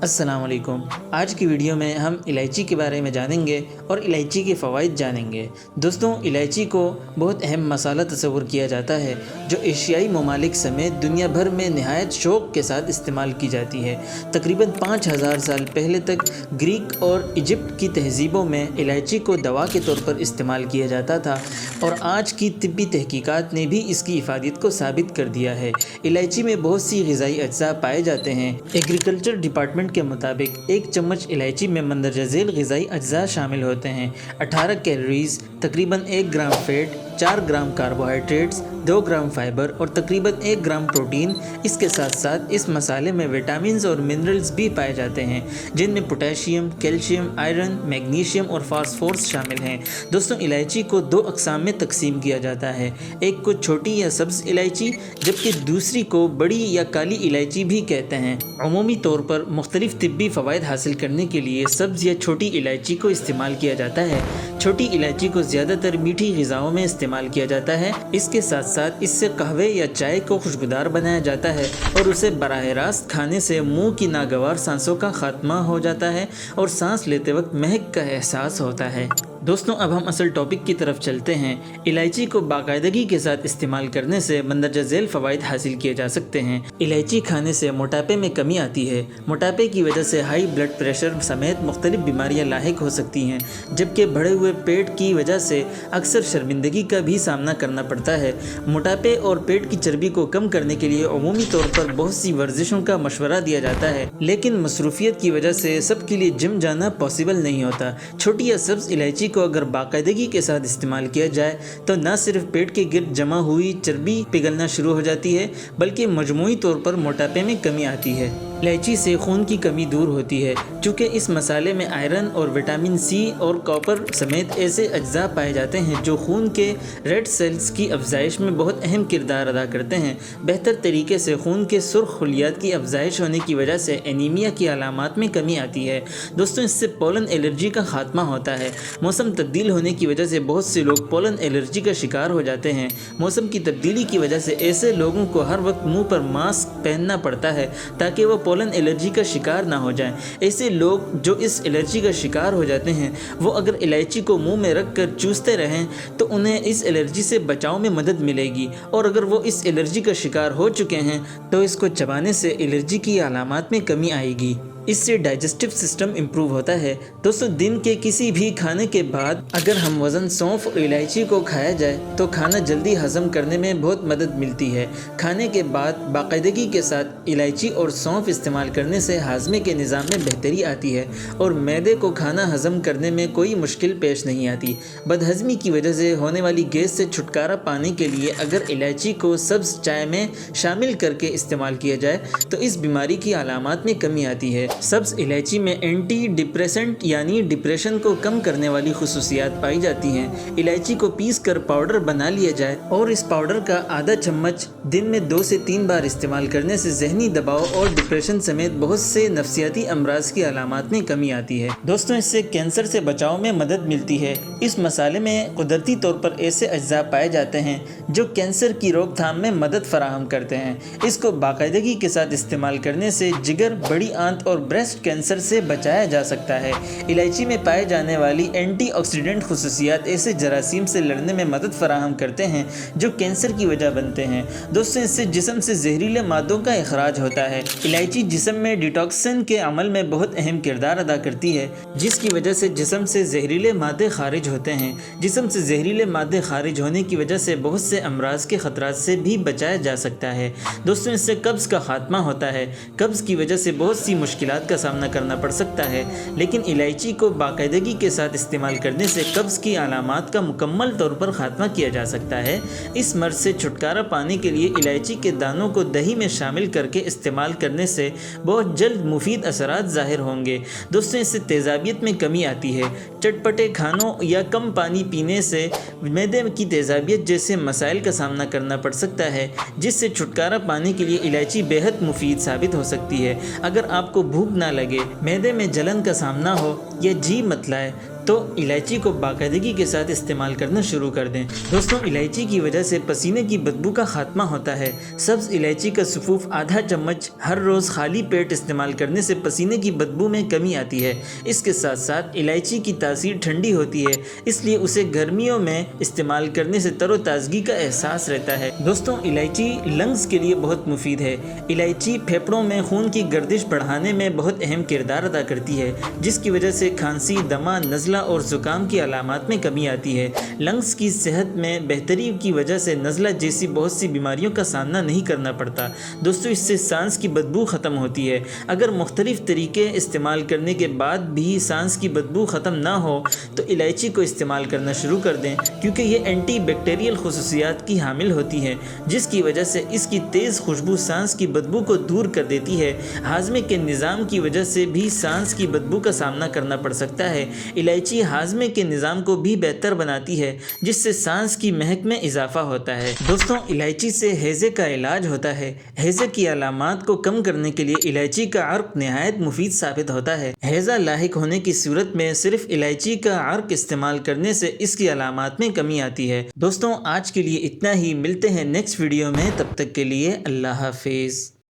अस्सलाम वालेकुम। आज की वीडियो में हम इलायची के बारे में जानेंगे और इलायची के फ़वाइद जानेंगे। दोस्तों, इलायची को बहुत अहम मसाला तस्वुर किया जाता है जो एशियाई ममालिक समेत दुनिया भर में नहायत शौक़ के साथ इस्तेमाल की जाती है। तकरीबन 5000 साल पहले तक ग्रीक और इजिप्ट की तहज़ीबों में इलायची को दवा के तौर पर इस्तेमाल किया जाता था और आज की तिब्बी तहकीकात ने भी इसकी इफ़ादत को साबित कर दिया है। इलायची में बहुत सी ग़िज़ाई अज्जा पाए जाते हैं। एग्रीकल्चर डिपार्टमेंट के मुताबिक 1 चम्मच इलायची में मंदरजा ज़ैल ग़िज़ाई अज्जा शामिल होते हैं। 18 कैलोरीज़, तकरीबन 1 ग्राम फ़ैट, 4 ग्राम कार्बोहाइड्रेट्स, 2 ग्राम फाइबर और तकरीबन 1 ग्राम प्रोटीन। इसके साथ साथ इस मसाले में विटामिन्स और मिनरल्स भी पाए जाते हैं जिनमें पोटेशियम, कैल्शियम, आयरन, मैग्नीशियम और फास्फोरस शामिल हैं। दोस्तों, इलायची को 2 अक़साम में तकसीम किया जाता है। एक को छोटी या सब्ज़ इलायची, जबकि दूसरी को बड़ी या काली इलायची भी कहते हैं। अमूमी तौर पर मुख्तलिफ तिब्बी फ़वाइद हासिल करने के लिए सब्ज़ या छोटी इलायची को इस्तेमाल किया जाता है। छोटी इलायची को ज़्यादातर मीठी ग़िज़ाओं में इस्तेमाल किया जाता है। इसके साथ साथ इससे कहवे या चाय को खुशबूदार बनाया जाता है और उसे बराह रास्त खाने से मुंह की नागवार सांसों का खात्मा हो जाता है और सांस लेते वक्त महक का एहसास होता है। दोस्तों, अब हम असल टॉपिक की तरफ चलते हैं। इलायची को बाकायदगी के साथ इस्तेमाल करने से मंदरजा ज़ैल फ़वाइद हासिल किए जा सकते हैं। इलायची खाने से मोटापे में कमी आती है। मोटापे की वजह से हाई ब्लड प्रेशर समेत मुख्तलिफ बीमारियां लाहिक हो सकती हैं, जबकि बढ़े हुए पेट की वजह से अक्सर शर्मिंदगी का भी सामना करना पड़ता है। मोटापे और पेट की चर्बी को कम करने के लिए अमूमी तौर पर बहुत सी वर्जिशों का मशवरा दिया जाता है, लेकिन मसरूफियत की वजह से सबके लिए जिम जाना पॉसिबल नहीं होता। छोटी या सब्ज़ इलायची को अगर बाकायदगी के साथ इस्तेमाल किया जाए तो न सिर्फ पेट के गिर्द जमा हुई चर्बी पिघलना शुरू हो जाती है, बल्कि मजमूई तौर पर मोटापे में कमी आती है। इलायची से खून की कमी दूर होती है, चूँकि इस मसाले में आयरन और विटामिन सी और कॉपर समेत ऐसे अज्जा पाए जाते हैं जो खून के रेड सेल्स की अफजाइश में बहुत अहम किरदार अदा करते हैं। बेहतर तरीके से खून के सुर्ख खलियात की अफजाइश होने की वजह से एनीमिया की अलामात में कमी आती है। दोस्तों, इससे पोलन एलर्जी का खात्मा होता है। मौसम तब्दील होने की वजह से बहुत से लोग पोलन एलर्जी का शिकार हो जाते हैं। मौसम की तब्दीली की वजह से ऐसे लोगों को हर वक्त मुँह पर मास्क पहनना पड़ता है ताकि वो पोलन एलर्जी का शिकार ना हो जाएं। ऐसे लोग जो इस एलर्जी का शिकार हो जाते हैं, वो अगर इलायची को मुंह में रख कर चूसते रहें तो उन्हें इस एलर्जी से बचाव में मदद मिलेगी, और अगर वो इस एलर्जी का शिकार हो चुके हैं तो इसको चबाने से एलर्जी की अलामात में कमी आएगी। इससे डाइजेस्टिव सिस्टम इम्प्रूव होता है। दोस्तों, दिन के किसी भी खाने के बाद अगर हम वज़न सौंफ और इलायची को खाया जाए तो खाना जल्दी हज़म करने में बहुत मदद मिलती है। खाने के बाद बाकायदगी के साथ इलायची और सौंफ इस्तेमाल करने से हाजमे के निज़ाम में बेहतरी आती है और मैदे को खाना हज़म करने में कोई मुश्किल पेश नहीं आती। बदहज़मी की वजह से होने वाली गैस से छुटकारा पाने के लिए अगर इलायची को सब्ज़ चाय में शामिल करके इस्तेमाल किया जाए तो इस बीमारी की अलामात में कमी आती है। सब्ज़ इलायची में एंटी डिप्रेसेंट यानी डिप्रेशन को कम करने वाली खुसूसियात पाई जाती हैं। इलायची को पीस कर पाउडर बना लिया जाए और इस पाउडर का आधा चम्मच दिन में 2 से 3 बार इस्तेमाल करने से जहनी दबाव और डिप्रेशन समेत बहुत से नफ्सियाती अमराज की अलामात में कमी आती है। दोस्तों, इससे कैंसर से बचाव में मदद मिलती है। इस मसाले में कुदरती तौर पर ऐसे अज्जा पाए जाते हैं जो कैंसर की रोकथाम में मदद फराहम करते हैं। इसको बाकायदगी के साथ इस्तेमाल करने से जिगर, बड़ी आंत और ब्रेस्ट कैंसर से बचाया जा सकता है। इलायची में पाए जाने वाली एंटीऑक्सीडेंट खुसूसियात ऐसे जरासीम से लड़ने में मदद फराहम करते हैं जो कैंसर की वजह बनते हैं। दोस्तों, इससे जिस्म से जहरीले मादों का इखराज होता है। इलायची जिस्म में डिटॉक्सिन के अमल में बहुत अहम किरदार अदा करती है, जिसकी वजह से जिस्म से जहरीले मादे खारिज होते हैं। जिस्म से जहरीले मादे खारिज होने की वजह से बहुत से अमराज के खतरात से भी बचाया जा सकता है। दोस्तों, इससे कब्ज़ का खात्मा होता है। कब्ज़ की वजह से बहुत सी मुश्किलात का सामना करना पड़ सकता है, लेकिन इलायची को बाकायदगी के साथ इस्तेमाल करने से कब्ज़ की अलामात का मुकम्मल तौर पर खात्मा किया जा सकता है। इस मर्ज़ से छुटकारा पाने के लिए इलायची के दानों को दही में शामिल करके इस्तेमाल करने से बहुत जल्द मुफीद असरात ज़ाहिर होंगे। दोस्तों, इससे तेज़ाबियत में कमी आती है। चटपटे खानों या कम पानी पीने से मैदे की तेज़ाबियत जैसे मसाइल का सामना करना पड़ सकता है, जिससे छुटकारा पाने के लिए इलायची बेहद मुफीद साबित हो सकती है। अगर आपको भूख ना लगे, मैदे में जलन का सामना हो या जी मतलाए تو الائچی کو باقاعدگی کے ساتھ استعمال کرنا شروع کر دیں۔ دوستوں الائچی کی وجہ سے پسینے کی بدبو کا خاتمہ ہوتا ہے۔ سبز الائچی کا سفوف آدھا چمچ ہر روز خالی پیٹ استعمال کرنے سے پسینے کی بدبو میں کمی آتی ہے۔ اس کے ساتھ ساتھ الائچی کی تاثیر ٹھنڈی ہوتی ہے، اس لیے اسے گرمیوں میں استعمال کرنے سے تر و تازگی کا احساس رہتا ہے۔ دوستوں الائچی لنگز کے لیے بہت مفید ہے۔ الائچی پھیپھڑوں میں خون کی گردش بڑھانے میں بہت اہم کردار ادا کرتی ہے، جس کی وجہ سے کھانسی، دمہ، نزلہ اور زکام کی علامات میں کمی آتی ہے۔ لنگز کی صحت میں بہتری کی وجہ سے نزلہ جیسی بہت سی بیماریوں کا سامنا نہیں کرنا پڑتا۔ دوستوں اس سے سانس کی بدبو ختم ہوتی ہے۔ اگر مختلف طریقے استعمال کرنے کے بعد بھی سانس کی بدبو ختم نہ ہو تو الائچی کو استعمال کرنا شروع کر دیں، کیونکہ یہ اینٹی بیکٹیریل خصوصیات کی حامل ہوتی ہے، جس کی وجہ سے اس کی تیز خوشبو سانس کی بدبو کو دور کر دیتی ہے۔ ہاضمے کے نظام کی وجہ سے بھی سانس کی بدبو کا سامنا کرنا پڑ سکتا ہے۔ الائچی ہاضمے کے نظام کو بھی بہتر بناتی ہے، جس سے سانس کی مہک میں اضافہ ہوتا ہے۔ دوستوں الائچی سے ہیضے کا علاج ہوتا ہے۔ ہیضے کی علامات کو کم کرنے کے لیے الائچی کا عرق نہایت مفید ثابت ہوتا ہے۔ ہیضہ لاحق ہونے کی صورت میں صرف الائچی کا عرق استعمال کرنے سے اس کی علامات میں کمی آتی ہے۔ دوستوں آج کے لیے اتنا ہی، ملتے ہیں نیکسٹ ویڈیو میں، تب تک کے لیے اللہ حافظ۔